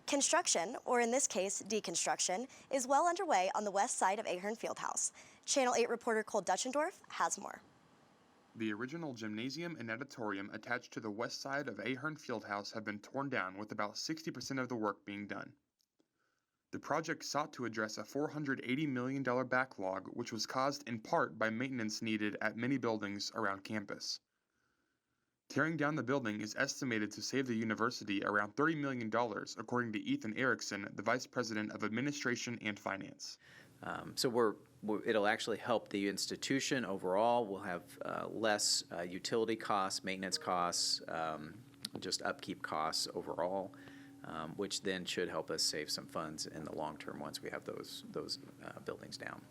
Construction, or in this case, deconstruction, is well underway on the west side of Ahearn Field House. Channel 8 reporter Cole Dutchendorf has more. The original gymnasium and natatorium attached to the west side of Ahearn Field House have been torn down, with about 60% of the work being done. The project sought to address a $480 million backlog, which was caused in part by maintenance needed at many buildings around campus. Tearing down the building is estimated to save the university around $30 million, according to Ethan Erickson, the Vice President of Administration and Finance. It'll actually help the institution overall. We'll have less utility costs, maintenance costs, just upkeep costs overall, which then should help us save some funds in the long term once we have those buildings down.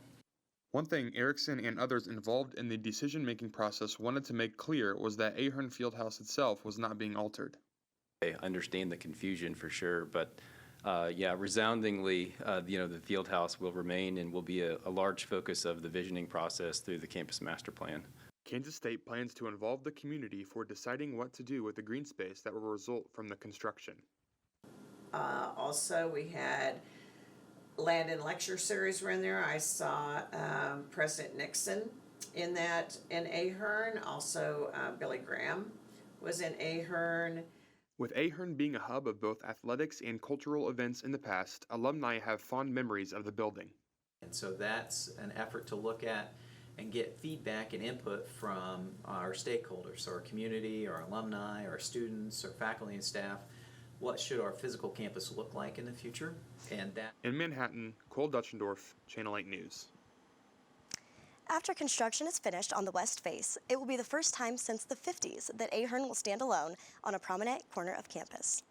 One thing Erickson and others involved in the decision-making process wanted to make clear was that Ahearn Field House itself was not being altered. I understand the confusion for sure, but resoundingly, the field house will remain and will be a large focus of the visioning process through the campus master plan. Kansas State plans to involve the community for deciding what to do with the green space that will result from the construction. Also, we had land and lecture series were in there. I saw President Nixon in Ahearn. Also, Billy Graham was in Ahearn. With Ahearn being a hub of both athletics and cultural events in the past, alumni have fond memories of the building. And so that's an effort to look at and get feedback and input from our stakeholders, our community, our alumni, our students, our faculty and staff. What should our physical campus look like in the future? In Manhattan, Cole Dutchendorf, Channel 8 News. After construction is finished on the west face, it will be the first time since the 50s that Ahearn will stand alone on a prominent corner of campus.